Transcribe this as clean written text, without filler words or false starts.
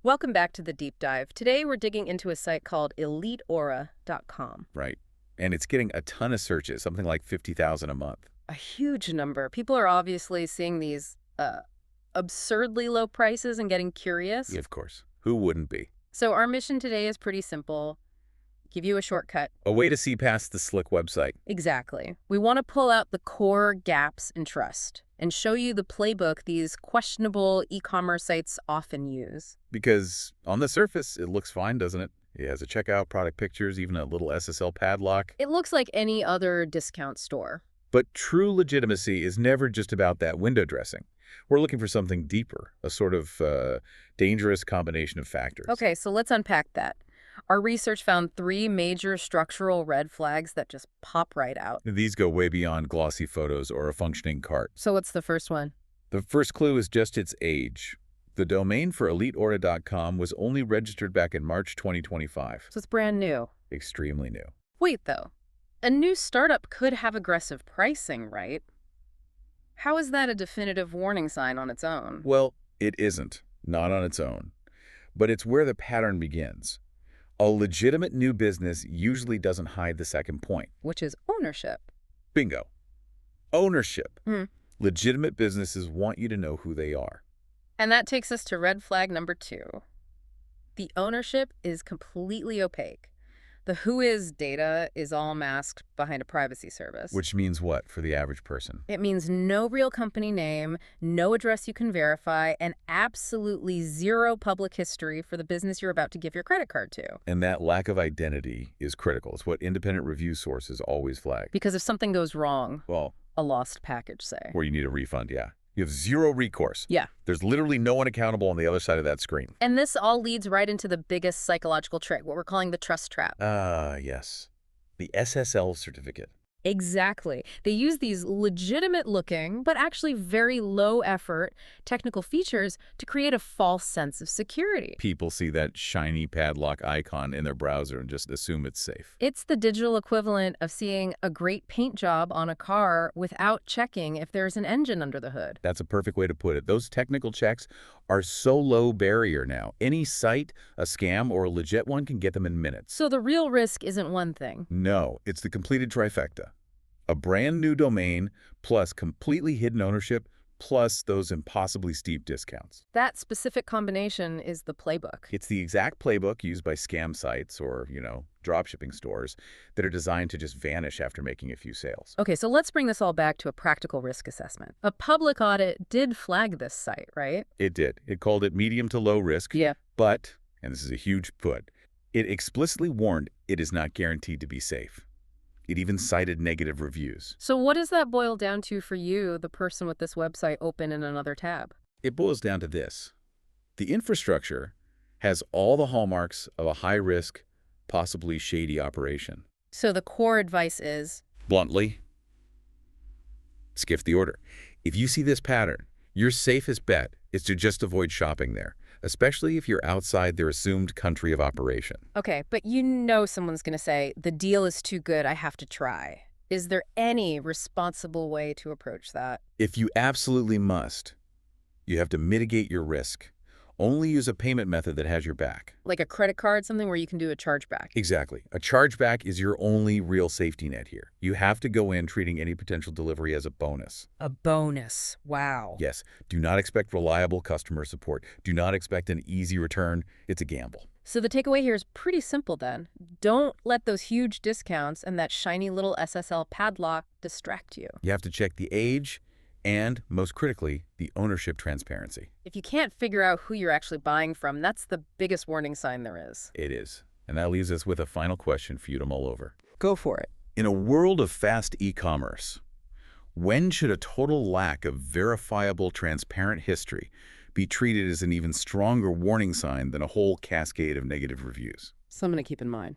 Welcome back to the deep dive. Today we're digging into a site called eliteaura.com. Right. And it's getting a ton of searches, something like 50,000 a month. A huge number. People are obviously seeing these absurdly low prices and getting curious. Yeah, of course. Who wouldn't be? So our mission today is pretty simple. Give you a shortcut. A way to see past the slick website. Exactly. We want to pull out the core gaps in trust and show you the playbook these questionable e-commerce sites often use. Because on the surface, it looks fine, doesn't it? It has a checkout, product pictures, even a little SSL padlock. It looks like any other discount store. But true legitimacy is never just about that window dressing. We're looking for something deeper, a sort of dangerous combination of factors. Okay, so let's unpack that. Our research found 3 major structural red flags that just pop right out. These go way beyond glossy photos or a functioning cart. So what's the first one? The first clue is just its age. The domain for eliteaura.com was only registered back in March 2025. So it's brand new. Extremely new. Wait, though. A new startup could have aggressive pricing, right? How is that a definitive warning sign on its own? Well, it isn't. Not on its own. But it's where the pattern begins. A legitimate new business usually doesn't hide the second point. Which is ownership. Bingo. Ownership. Hmm. Legitimate businesses want you to know who they are. And that takes us to red flag number 2. The ownership is completely opaque. The who is data is all masked behind a privacy service. Which means what for the average person? It means no real company name, no address you can verify, and absolutely zero public history for the business you're about to give your credit card to. And that lack of identity is critical. It's what independent review sources always flag. Because if something goes wrong, Well, a lost package, say. where you need a refund, yeah. You have zero recourse. Yeah. There's literally no one accountable on the other side of that screen. And this all leads right into the biggest psychological trick, what we're calling the trust trap. Yes. The SSL certificate. Exactly. They use these legitimate-looking, but actually very low-effort technical features to create a false sense of security. People see that shiny padlock icon in their browser and just assume it's safe. It's the digital equivalent of seeing a great paint job on a car without checking if there's an engine under the hood. That's a perfect way to put it. Those technical checks are so low barrier now. Any site, a scam, or a legit one can get them in minutes. So the real risk isn't one thing. No, it's the completed trifecta. A brand new domain, plus completely hidden ownership, plus those impossibly steep discounts. That specific combination is the playbook. It's the exact playbook used by scam sites or, dropshipping stores that are designed to just vanish after making a few sales. Okay, so let's bring this all back to a practical risk assessment. A public audit did flag this site, right? It did. It called it medium to low risk. Yeah. But, and this is a huge but, it explicitly warned it is not guaranteed to be safe. It even cited negative reviews. So what does that boil down to for you, the person with this website open in another tab? It boils down to this. The infrastructure has all the hallmarks of a high-risk, possibly shady operation. So the core advice is? Bluntly, skip the order. If you see this pattern, your safest bet is to just avoid shopping there, especially if you're outside their assumed country of operation. Okay, but someone's going to say, the deal is too good, I have to try. Is there any responsible way to approach that? If you absolutely must, you have to mitigate your risk. Only use a payment method that has your back. Like a credit card, something where you can do a chargeback. Exactly. A chargeback is your only real safety net here. You have to go in treating any potential delivery as a bonus. A bonus. Wow. Yes. Do not expect reliable customer support. Do not expect an easy return. It's a gamble. So the takeaway here is pretty simple then. Don't let those huge discounts and that shiny little SSL padlock distract you. You have to check the age and, most critically, the ownership transparency. If you can't figure out who you're actually buying from, that's the biggest warning sign there is. It is. And that leaves us with a final question for you to mull over. Go for it. In a world of fast e-commerce, when should a total lack of verifiable, transparent history be treated as an even stronger warning sign than a whole cascade of negative reviews? Something to keep in mind.